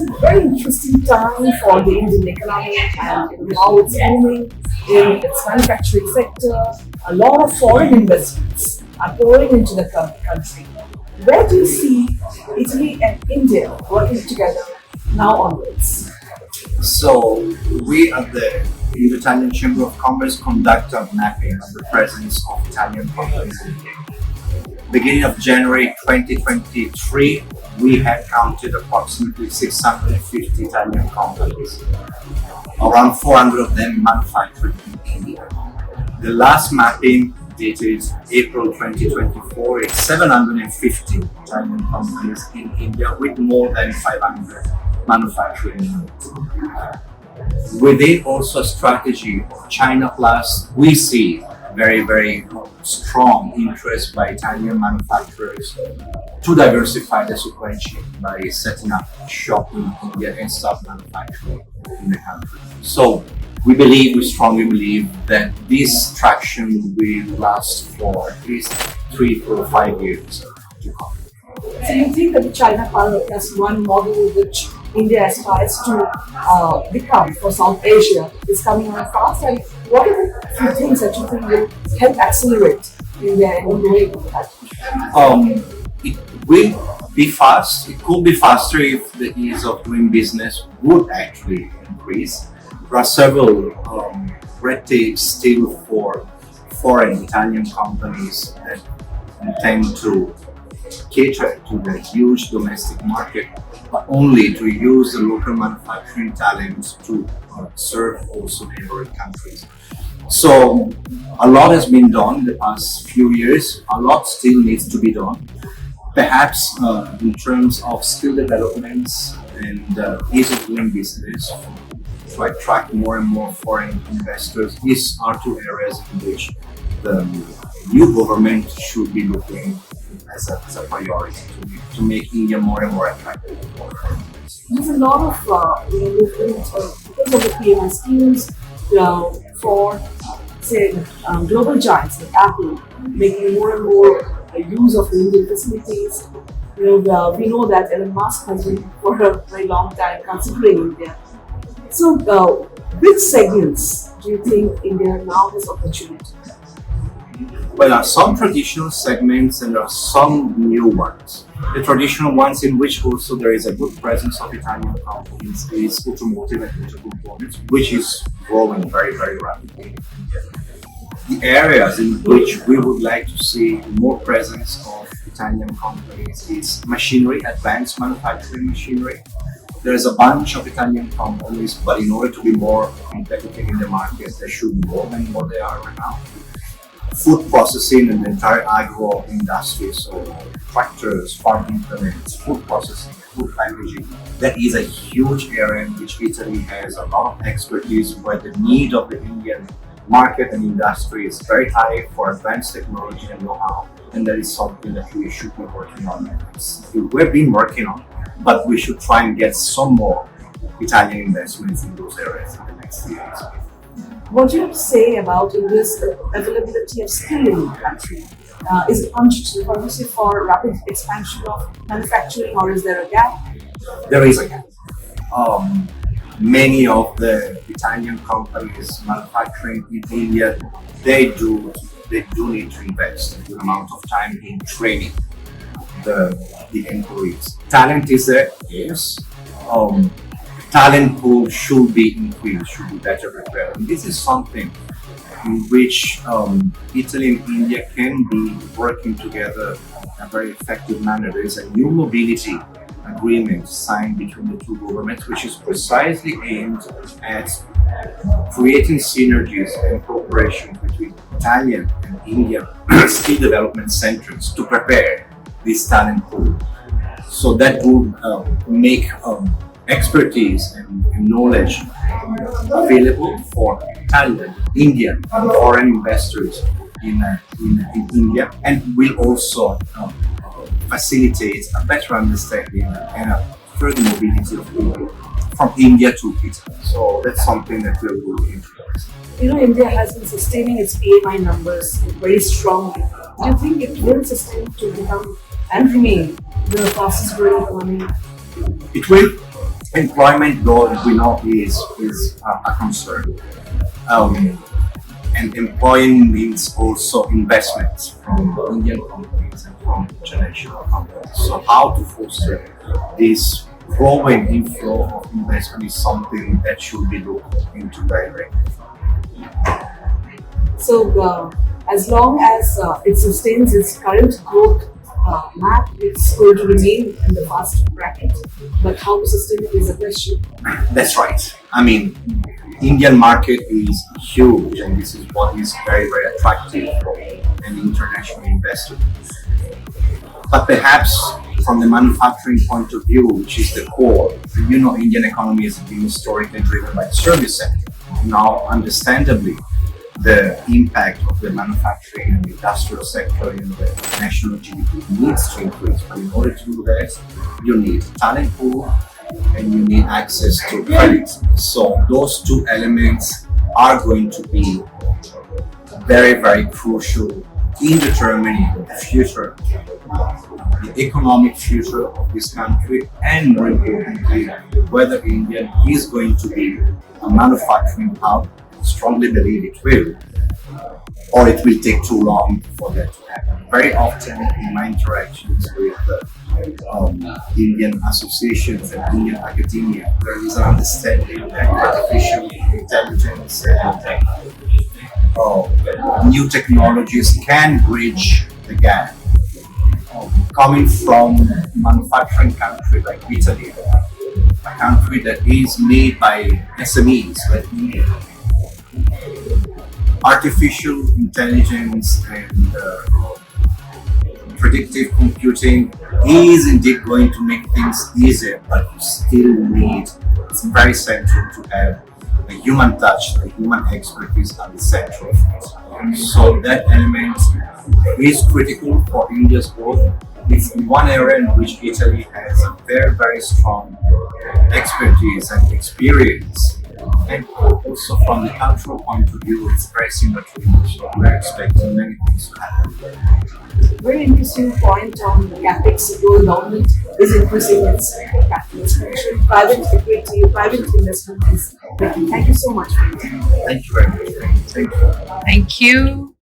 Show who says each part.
Speaker 1: a very interesting time for the Indian economy and how it's moving in its manufacturing sector. A lot of foreign investments are pouring into the country. Where do you see Italy and India working together now onwards?
Speaker 2: So we at the Indo-Italian Chamber of Commerce conduct a mapping of the presence of Italian companies in India. Beginning of January 2023, we had counted approximately 650 Italian companies. Around 400 of them manufactured in India. The last mapping dated April 2024 is 750 Italian companies in India with more than 500 manufacturing units. Within also a strategy of China Plus, we see very strong interest by Italian manufacturers to diversify the supply chain by setting up shop in India and start manufacturing in the country. So we strongly believe that this traction will last for at least 3 to 5 years to come.
Speaker 1: So you think that the China Plus as one model which India aspires to become for South Asia is coming on fast, and what are the few things that you think will help accelerate India in going into that?
Speaker 2: It will be fast. It could be faster if the ease of doing business would actually increase. There are several red tapes still for foreign Italian companies that intend to cater to the huge domestic market, but only to use the local manufacturing talent to serve also neighboring countries. So a lot has been done in the past few years. A lot still needs to be done. Perhaps in terms of skill developments and ease of doing business, to attract more and more foreign investors, these are two areas in which the new government should be looking as a priority to make India more and more attractive.
Speaker 1: There's a lot of movement because of the PMI schemes for say global giants like Apple making more and more use of Indian facilities. We know that Elon Musk has been for a very long time considering India. So, which segments do you think India now has opportunity?
Speaker 2: Well, there are some traditional segments and there are some new ones. The traditional ones in which also there is a good presence of Italian companies is automotive and auto components, which is growing very rapidly. The areas in which we would like to see more presence of Italian companies is machinery, advanced manufacturing machinery. There is a bunch of Italian companies, but in order to be more competitive in the market, they should grow than what they are right now. Food processing and the entire agro industry, so tractors, farm implements, food processing, food packaging, that is a huge area in which Italy has a lot of expertise, where the need of the Indian market and industry is very high for advanced technology and know-how, and that is something that we should be working on. We've been working on, but we should try and get some more Italian investments in those areas in the next few years.
Speaker 1: What do you have to say about this availability of skill in the country? Is it conducive for rapid expansion of manufacturing, or is there a gap?
Speaker 2: There is a gap. Many of the Italian companies manufacturing in India, they do need to invest a good amount of time in training the employees. Talent is there, yes. Talent pool should be increased, should be better prepared. And this is something in which Italy and India can be working together in a very effective manner. There is a new mobility agreement signed between the two governments, which is precisely aimed at creating synergies and cooperation between Italian and Indian skill development centers to prepare this talent pool. So that would make expertise and knowledge available for Italian, Indian, and foreign investors in India, and will also facilitate a better understanding and a further mobility of people from India to Italy. So that's something that we're really interested in.
Speaker 1: India has been sustaining its PMI numbers very strongly. Do you think it will sustain to become and remain the fastest growing economy?
Speaker 2: It will. Employment, though, we know is a concern. And employing means also investments from Indian companies and from international companies. So how to foster this growing inflow of investment is something that should be looked into directly.
Speaker 1: So as long as it sustains its current growth map, it's going to remain in the fast bracket. But how sustainable is the question?
Speaker 2: That's right. I mean, Indian market is huge, and this is what is very, very attractive for an international investor. But perhaps from the manufacturing point of view, which is the core, Indian economy has been historically driven by the service sector. Now, understandably, the impact of the manufacturing and industrial sector in the national GDP needs to increase. But in order to do that, you need talent pool and you need access to credit. So those two elements are going to be very, very crucial in determining the future, the economic future of this country, and more importantly, whether India is going to be a manufacturing hub. Strongly believe it will, or it will take too long for that to happen. Very often in my interactions with Indian associations and Indian academia, there is an understanding that artificial intelligence and new technologies can bridge the gap. Coming from a manufacturing country like Italy, a country that is made by SMEs like India, artificial intelligence and predictive computing is indeed going to make things easier, but you still need, it's very central to have a human touch, a human expertise at the center of it. So that element is critical for India's growth. It's one area in which Italy has a very, very strong expertise and experience. And also from the cultural point of view, it's very similar to India. So we're expecting many things to happen.
Speaker 1: Very interesting point on the capex. The government is increasing its capital expenditure. Private equity, private investment is. Thank you so much.
Speaker 2: Thank you very much. Thank you.
Speaker 3: Thank you.